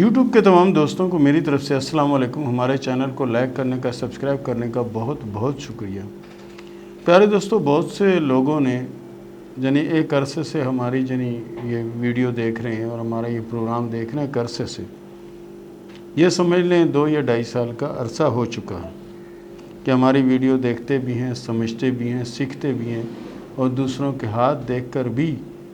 YouTube کے تمام دوستوں کو میری طرف سے السلام علیکم۔ ہمارے چینل کو لائک کرنے کا، سبسکرائب کرنے کا بہت بہت شکریہ۔ پیارے دوستوں، بہت سے لوگوں نے ایک عرصے سے ہماری یہ ویڈیو دیکھ رہے ہیں اور ہمارا یہ پروگرام دیکھ رہے ہیں ایک عرصے سے، یہ سمجھ لیں 2 یا 2.5 سال کا عرصہ ہو چکا ہے کہ ہماری ویڈیو دیکھتے بھی ہیں، سمجھتے بھی ہیں، سیکھتے بھی ہیں اور دوسروں کے ہاتھ دیکھ کر بھی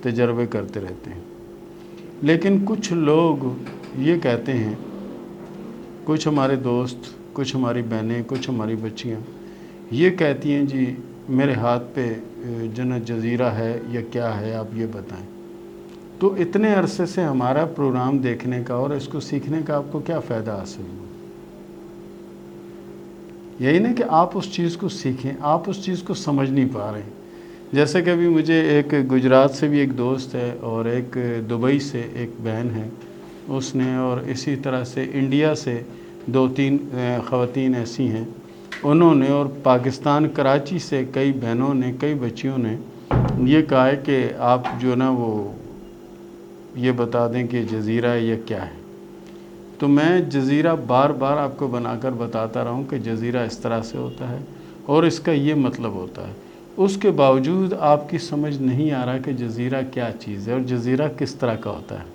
تجربے کرتے رہتے ہیں۔ لیکن کچھ لوگ یہ کہتے ہیں، کچھ ہمارے دوست، کچھ ہماری بہنیں، کچھ ہماری بچیاں یہ کہتی ہیں جی میرے ہاتھ پہ جزیرہ ہے یا کیا ہے، آپ یہ بتائیں۔ تو اتنے عرصے سے ہمارا پروگرام دیکھنے کا اور اس کو سیکھنے کا آپ کو کیا فائدہ حاصل ہوا؟ یہی نہیں کہ آپ اس چیز کو سیکھیں، آپ اس چیز کو سمجھ نہیں پا رہے ہیں۔ جیسے کہ ابھی مجھے ایک گجرات سے بھی ایک دوست ہے اور ایک دبئی سے ایک بہن ہے اس نے، اور اسی طرح سے انڈیا سے 2-3 خواتین ایسی ہیں انہوں نے، اور پاکستان کراچی سے کئی بہنوں نے، کئی بچیوں نے یہ کہا ہے کہ آپ وہ یہ بتا دیں کہ جزیرہ ہے یا کیا ہے۔ تو میں جزیرہ بار بار آپ کو بنا کر بتاتا رہا ہوں کہ جزیرہ اس طرح سے ہوتا ہے اور اس کا یہ مطلب ہوتا ہے، اس کے باوجود آپ کی سمجھ نہیں آ رہا کہ جزیرہ کیا چیز ہے اور جزیرہ کس طرح کا ہوتا ہے۔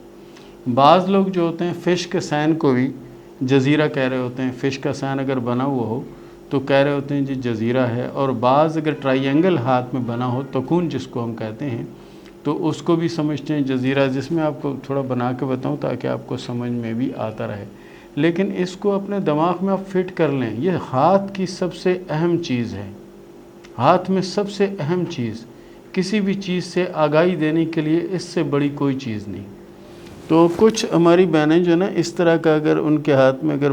بعض لوگ جو ہوتے ہیں فش کے سین کو بھی جزیرہ کہہ رہے ہوتے ہیں، فش کا سین اگر بنا ہوا ہو تو کہہ رہے ہوتے ہیں جی جزیرہ ہے، اور بعض اگر ٹرائی اینگل ہاتھ میں بنا ہو، تکون جس کو ہم کہتے ہیں، تو اس کو بھی سمجھتے ہیں جزیرہ، جس میں آپ کو تھوڑا بنا کے بتاؤں تاکہ آپ کو سمجھ میں بھی آتا رہے۔ لیکن اس کو اپنے دماغ میں آپ فٹ کر لیں، یہ ہاتھ کی سب سے اہم چیز ہے، ہاتھ میں سب سے اہم چیز، کسی بھی چیز سے آگاہی دینے کے لیے اس سے بڑی کوئی چیز نہیں۔ تو کچھ ہماری بہنیں اس طرح کا اگر ان کے ہاتھ میں اگر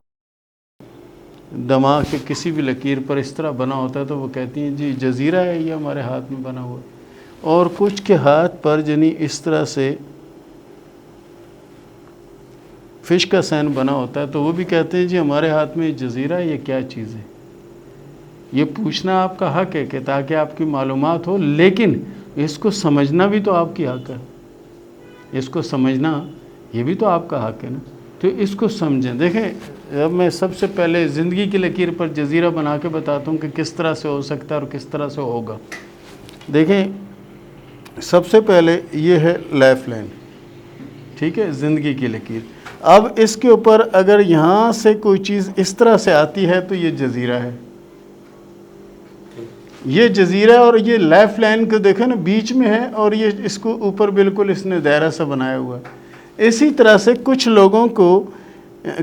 دماغ کے کسی بھی لکیر پر اس طرح بنا ہوتا ہے تو وہ کہتی ہیں جی جزیرہ ہے یہ ہمارے ہاتھ میں بنا ہوا ہے۔ اور کچھ کے ہاتھ پر اس طرح سے فش کا سین بنا ہوتا ہے تو وہ بھی کہتے ہیں جی ہمارے ہاتھ میں جزیرہ ہے، یہ کیا چیز ہے۔ یہ پوچھنا آپ کا حق ہے کہ تاکہ آپ کی معلومات ہو، لیکن اس کو سمجھنا بھی تو آپ کی حق ہے، اس کو سمجھنا یہ بھی تو آپ کا حق ہے نا۔ تو اس کو سمجھیں۔ دیکھیں، اب میں سب سے پہلے زندگی کی لکیر پر جزیرہ بنا کے بتاتا ہوں کہ کس طرح سے ہو سکتا ہے اور کس طرح سے ہوگا۔ دیکھیں، سب سے پہلے یہ ہے لائف لائن، ٹھیک ہے، زندگی کی لکیر۔ اب اس کے اوپر اگر یہاں سے کوئی چیز اس طرح سے آتی ہے تو یہ جزیرہ ہے، یہ جزیرہ، اور یہ لائف لائن کو دیکھیں نا بیچ میں ہے، اور یہ اس کو اوپر بالکل اس نے دائرہ سا بنایا ہوا ہے۔ اسی طرح سے کچھ لوگوں کو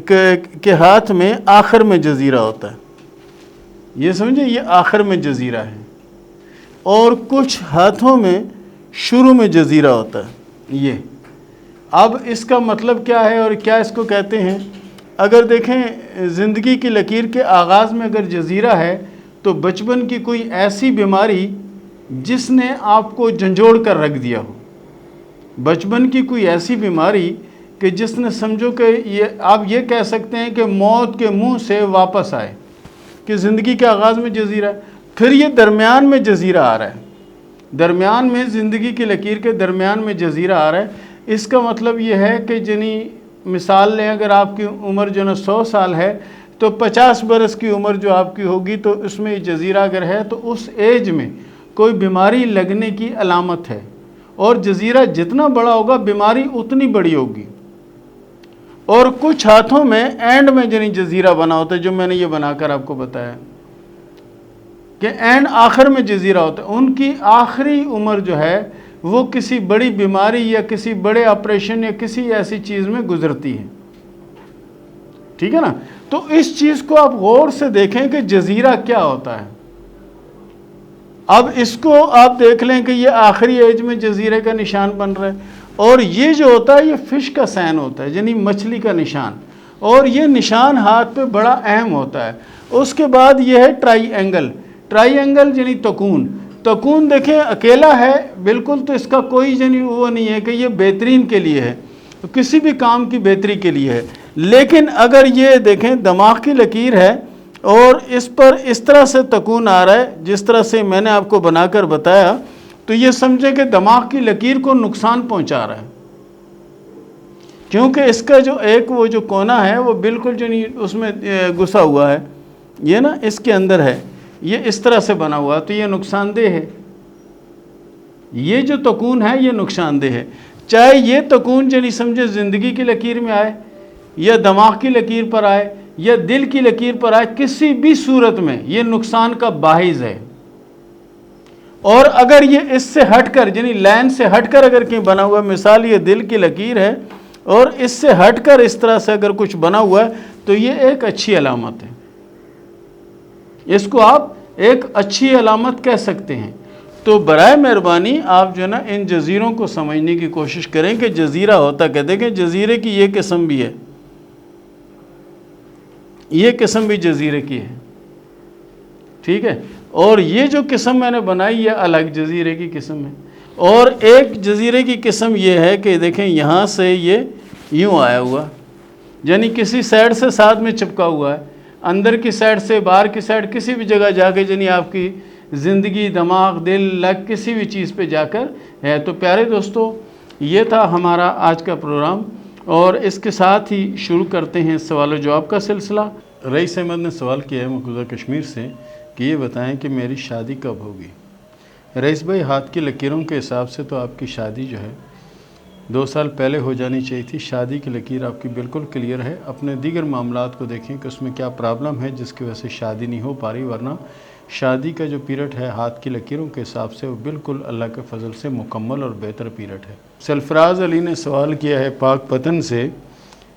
کے ہاتھ میں آخر میں جزیرہ ہوتا ہے، یہ سمجھے، یہ آخر میں جزیرہ ہے، اور کچھ ہاتھوں میں شروع میں جزیرہ ہوتا ہے یہ۔ اب اس کا مطلب کیا ہے اور کیا اس کو کہتے ہیں؟ اگر دیکھیں زندگی کی لکیر کے آغاز میں اگر جزیرہ ہے تو بچپن کی کوئی ایسی بیماری جس نے آپ کو جھنجھوڑ کر رکھ دیا ہو، بچپن کی کوئی ایسی بیماری کہ جس نے سمجھو کہ آپ یہ کہہ سکتے ہیں کہ موت کے منہ سے واپس آئے، کہ زندگی کے آغاز میں جزیرہ ہے، پھر یہ درمیان میں جزیرہ آ رہا ہے، درمیان میں زندگی کی لکیر کے درمیان میں جزیرہ آ رہا ہے۔ اس کا مطلب یہ ہے کہ مثال لیں، اگر آپ کی عمر 100 سال ہے تو 50 برس کی عمر جو آپ کی ہوگی تو اس میں جزیرہ اگر ہے تو اس ایج میں کوئی بیماری لگنے کی علامت ہے، اور جزیرہ جتنا بڑا ہوگا بیماری اتنی بڑی ہوگی۔ اور کچھ ہاتھوں میں اینڈ میں جزیرہ بنا ہوتا ہے، جو میں نے یہ بنا کر آپ کو بتایا کہ اینڈ آخر میں جزیرہ ہوتا ہے، ان کی آخری عمر جو ہے وہ کسی بڑی بیماری یا کسی بڑے آپریشن یا کسی ایسی چیز میں گزرتی ہے، ٹھیک ہے نا۔ تو اس چیز کو آپ غور سے دیکھیں کہ جزیرہ کیا ہوتا ہے۔ اب اس کو آپ دیکھ لیں کہ یہ آخری ایج میں جزیرے کا نشان بن رہا ہے، اور یہ جو ہوتا ہے یہ فش کا سین ہوتا ہے، مچھلی کا نشان، اور یہ نشان ہاتھ پہ بڑا اہم ہوتا ہے۔ اس کے بعد یہ ہے ٹرائی اینگل، ٹرائی اینگل تکون دیکھیں اکیلا ہے بالکل، تو اس کا کوئی وہ نہیں ہے کہ یہ بہترین کے لیے ہے، کسی بھی کام کی بہتری کے لیے ہے۔ لیکن اگر یہ دیکھیں دماغ کی لکیر ہے اور اس پر اس طرح سے تکون آ رہا ہے جس طرح سے میں نے آپ کو بنا کر بتایا، تو یہ سمجھے کہ دماغ کی لکیر کو نقصان پہنچا رہا ہے، کیونکہ اس کا جو ایک وہ جو کونا ہے وہ بالکل جو نہیں اس میں گھسا ہوا ہے، یہ نا اس کے اندر ہے، یہ اس طرح سے بنا ہوا، تو یہ نقصان دہ ہے، یہ جو تکون ہے یہ نقصان دہ ہے۔ چاہے یہ تکون جو نہیں سمجھے زندگی کی لکیر میں آئے یا دماغ کی لکیر پر آئے یا دل کی لکیر پر آئے، کسی بھی صورت میں یہ نقصان کا باعث ہے۔ اور اگر یہ اس سے ہٹ کر یعنی لائن سے ہٹ کر اگر کہیں بنا ہوا ہے، مثال یہ دل کی لکیر ہے اور اس سے ہٹ کر اس طرح سے اگر کچھ بنا ہوا ہے تو یہ ایک اچھی علامت ہے، اس کو آپ ایک اچھی علامت کہہ سکتے ہیں۔ تو برائے مہربانی آپ جو ہے نا ان جزیروں کو سمجھنے کی کوشش کریں کہ جزیرہ ہوتا کہتے ہیں کہ جزیرے کی یہ قسم بھی ہے، یہ قسم بھی جزیرے کی ہے، ٹھیک ہے، اور یہ جو قسم میں نے بنائی ہے الگ جزیرے کی قسم ہے، اور ایک جزیرے کی قسم یہ ہے کہ دیکھیں یہاں سے یہ یوں آیا ہوا، یعنی کسی سائڈ سے ساتھ میں چپکا ہوا ہے، اندر کی سائڈ سے باہر کی سائڈ کسی بھی جگہ جا کے یعنی آپ کی زندگی دماغ دل لگ کسی بھی چیز پہ جا کر ہے۔ تو پیارے دوستو یہ تھا ہمارا آج کا پروگرام، اور اس کے ساتھ ہی شروع کرتے ہیں سوال و جواب کا سلسلہ۔ رئیس احمد نے سوال کیا ہے مقبوضہ کشمیر سے کہ یہ بتائیں کہ میری شادی کب ہوگی؟ رئیس بھائی ہاتھ کی لکیروں کے حساب سے تو آپ کی شادی جو ہے 2 سال پہلے ہو جانی چاہیے تھی، شادی کی لکیر آپ کی بالکل کلیئر ہے۔ اپنے دیگر معاملات کو دیکھیں کہ اس میں کیا پرابلم ہے جس کی وجہ سے شادی نہیں ہو پا رہی، ورنہ شادی کا جو پیریڈ ہے ہاتھ کی لکیروں کے حساب سے وہ بالکل اللہ کے فضل سے مکمل اور بہتر پیریڈ ہے۔ سرفراز علی نے سوال کیا ہے پاک پتن سے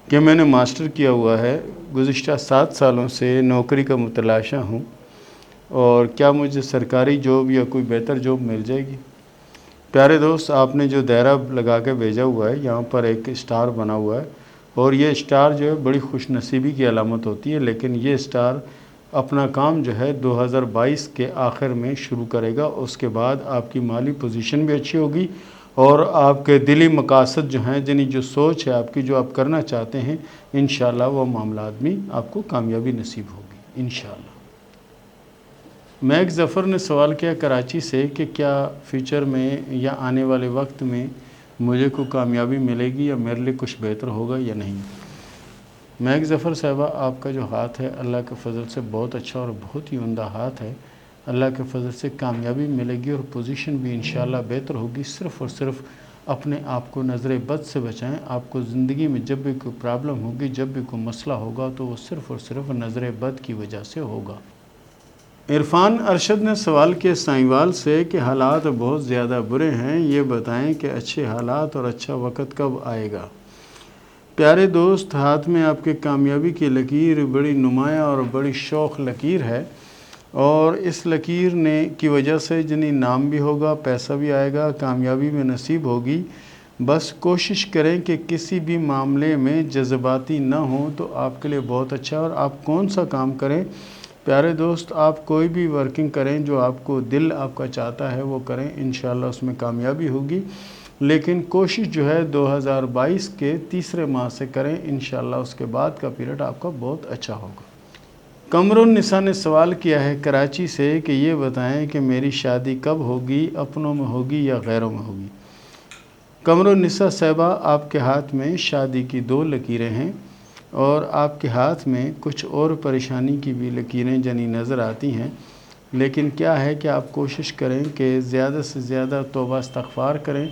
کہ میں نے ماسٹر کیا ہوا ہے، گزشتہ 7 سالوں سے نوکری کا متلاشا ہوں، اور کیا مجھے سرکاری جاب یا کوئی بہتر جاب مل جائے گی؟ پیارے دوست آپ نے جو دائرہ لگا کے بھیجا ہوا ہے یہاں پر ایک اسٹار بنا ہوا ہے، اور یہ اسٹار جو ہے بڑی خوش نصیبی کی علامت ہوتی ہے، لیکن یہ اسٹار اپنا کام جو ہے 2022 کے آخر میں شروع کرے گا، اس کے بعد آپ کی مالی پوزیشن بھی اچھی ہوگی اور آپ کے دلی مقاصد جو ہیں یعنی جو سوچ ہے آپ کی جو آپ کرنا چاہتے ہیں انشاءاللہ وہ معاملات میں آپ کو کامیابی نصیب ہوگی انشاءاللہ۔ میک ظفر نے سوال کیا کراچی سے کہ کیا فیوچر میں یا آنے والے وقت میں مجھے کو کامیابی ملے گی یا میرے لیے کچھ بہتر ہوگا یا نہیں؟ میک ظفر صاحبہ آپ کا جو ہاتھ ہے اللہ کے فضل سے بہت اچھا اور بہت ہی عمدہ ہاتھ ہے، اللہ کے فضل سے کامیابی ملے گی اور پوزیشن بھی انشاءاللہ بہتر ہوگی۔ صرف اور صرف اپنے آپ کو نظر بد سے بچائیں۔ آپ کو زندگی میں جب بھی کوئی پرابلم ہوگی، جب بھی کوئی مسئلہ ہوگا تو وہ صرف اور صرف نظر بد کی وجہ سے ہوگا۔ عرفان ارشد نے سوال کیا سائنوال سے کہ حالات بہت زیادہ برے ہیں، یہ بتائیں کہ اچھے حالات اور اچھا وقت کب آئے گا؟ پیارے دوست ہاتھ میں آپ کے کامیابی کی لکیر بڑی نمایاں اور بڑی شوخ لکیر ہے، اور اس لکیر نے کی وجہ سے جنہیں نام بھی ہوگا، پیسہ بھی آئے گا، کامیابی میں نصیب ہوگی۔ بس کوشش کریں کہ کسی بھی معاملے میں جذباتی نہ ہوں تو آپ کے لیے بہت اچھا۔ اور آپ کون سا کام کریں پیارے دوست، آپ کوئی بھی ورکنگ کریں جو آپ کو دل آپ کا چاہتا ہے وہ کریں، انشاءاللہ اس میں کامیابی ہوگی، لیکن کوشش جو ہے 2022 کے تیسرے ماہ سے کریں، انشاءاللہ اس کے بعد کا پیریڈ آپ کا بہت اچھا ہوگا۔ قمر النساء نے سوال کیا ہے کراچی سے کہ یہ بتائیں کہ میری شادی کب ہوگی، اپنوں میں ہوگی یا غیروں میں ہوگی؟ قمر النساء صاحبہ آپ کے ہاتھ میں شادی کی 2 لکیریں ہیں، اور آپ کے ہاتھ میں کچھ اور پریشانی کی بھی لکیریں جنی نظر آتی ہیں، لیکن کیا ہے کہ آپ کوشش کریں کہ زیادہ سے زیادہ توبہ استغفار کریں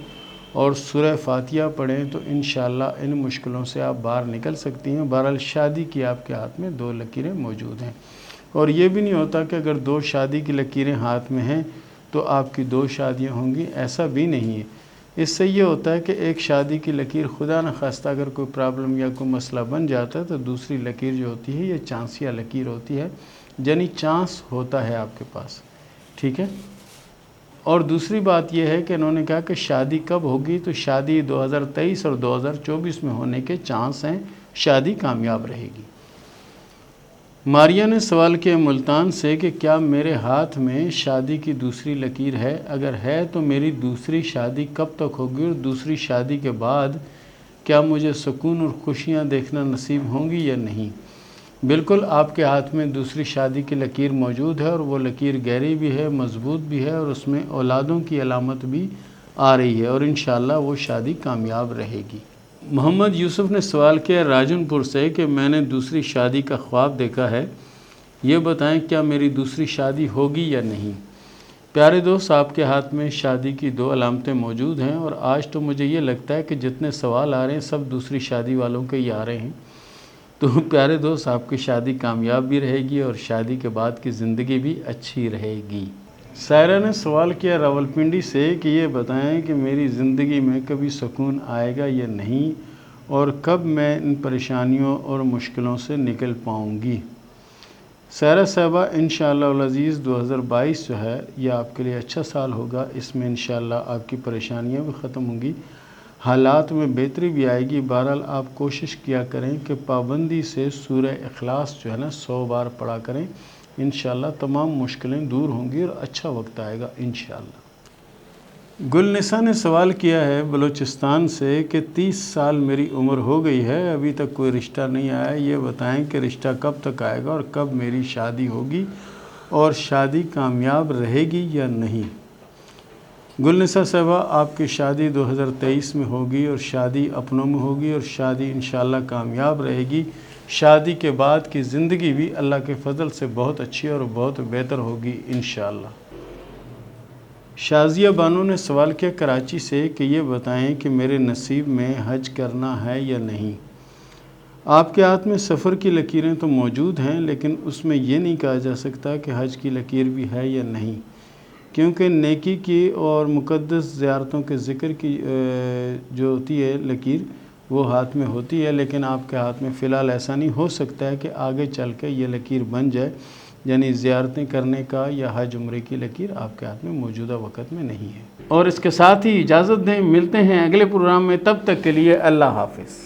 اور سورہ فاتحہ پڑھیں تو انشاءاللہ ان مشکلوں سے آپ باہر نکل سکتی ہیں۔ بہرحال شادی کی آپ کے ہاتھ میں 2 لکیریں موجود ہیں، اور یہ بھی نہیں ہوتا کہ اگر 2 شادی کی لکیریں ہاتھ میں ہیں تو آپ کی 2 شادیاں ہوں گی، ایسا بھی نہیں ہے۔ اس سے یہ ہوتا ہے کہ ایک شادی کی لکیر خدا نخواستہ اگر کوئی پرابلم یا کوئی مسئلہ بن جاتا ہے تو دوسری لکیر جو ہوتی ہے یہ چانسیہ لکیر ہوتی ہے، یعنی چانس ہوتا ہے آپ کے پاس، ٹھیک ہے۔ اور دوسری بات یہ ہے کہ انہوں نے کہا کہ شادی کب ہوگی، تو شادی 2023 اور 2024 میں ہونے کے چانس ہیں، شادی کامیاب رہے گی۔ ماریا نے سوال کیا ملتان سے کہ کیا میرے ہاتھ میں شادی کی دوسری لکیر ہے، اگر ہے تو میری دوسری شادی کب تک ہوگی، اور دوسری شادی کے بعد کیا مجھے سکون اور خوشیاں دیکھنا نصیب ہوں گی یا نہیں؟ بالکل آپ کے ہاتھ میں دوسری شادی کی لکیر موجود ہے، اور وہ لکیر گہری بھی ہے، مضبوط بھی ہے، اور اس میں اولادوں کی علامت بھی آ رہی ہے، اور انشاءاللہ وہ شادی کامیاب رہے گی۔ محمد یوسف نے سوال کیا راجن پور سے کہ میں نے دوسری شادی کا خواب دیکھا ہے، یہ بتائیں کیا میری دوسری شادی ہوگی یا نہیں؟ پیارے دوست، آپ کے ہاتھ میں شادی کی 2 علامتیں موجود ہیں، اور آج تو مجھے یہ لگتا ہے کہ جتنے سوال آ رہے ہیں سب دوسری شادی والوں کے ہی آ رہے ہیں۔ تو پیارے دوست، آپ کی شادی کامیاب بھی رہے گی اور شادی کے بعد کی زندگی بھی اچھی رہے گی۔ سائرہ نے سوال کیا راولپنڈی سے کہ یہ بتائیں کہ میری زندگی میں کبھی سکون آئے گا یا نہیں، اور کب میں ان پریشانیوں اور مشکلوں سے نکل پاؤں گی۔ سائرہ صاحبہ، انشاءاللہ العزیز 2022 جو ہے یہ آپ کے لیے اچھا سال ہوگا۔ اس میں انشاءاللہ آپ کی پریشانیاں بھی ختم ہوں گی، حالات میں بہتری بھی آئے گی۔ بہرحال آپ کوشش کیا کریں کہ پابندی سے سورہ اخلاص جو ہے نا 100 بار پڑھا کریں، انشاءاللہ تمام مشکلیں دور ہوں گی اور اچھا وقت آئے گا انشاءاللہ۔ گلنسا نے سوال کیا ہے بلوچستان سے کہ 30 سال میری عمر ہو گئی ہے، ابھی تک کوئی رشتہ نہیں آیا، یہ بتائیں کہ رشتہ کب تک آئے گا اور کب میری شادی ہوگی اور شادی کامیاب رہے گی یا نہیں؟ گلنسا صاحبہ، آپ کی شادی 2023 میں ہوگی اور شادی اپنوں میں ہوگی اور شادی انشاءاللہ کامیاب رہے گی۔ شادی کے بعد کی زندگی بھی اللہ کے فضل سے بہت اچھی اور بہت بہتر ہوگی انشاءاللہ۔ شازیہ بانو نے سوال کیا کراچی سے کہ یہ بتائیں کہ میرے نصیب میں حج کرنا ہے یا نہیں؟ آپ کے ہاتھ میں سفر کی لکیریں تو موجود ہیں، لیکن اس میں یہ نہیں کہا جا سکتا کہ حج کی لکیر بھی ہے یا نہیں، کیونکہ نیکی کی اور مقدس زیارتوں کے ذکر کی جو ہوتی ہے لکیر وہ ہاتھ میں ہوتی ہے، لیکن آپ کے ہاتھ میں فی الحال ایسا نہیں ہو سکتا ہے کہ آگے چل کے یہ لکیر بن جائے، یعنی زیارتیں کرنے کا یا حج عمرے کی لکیر آپ کے ہاتھ میں موجودہ وقت میں نہیں ہے۔ اور اس کے ساتھ ہی اجازت دیں، ملتے ہیں اگلے پروگرام میں، تب تک کے لیے اللہ حافظ۔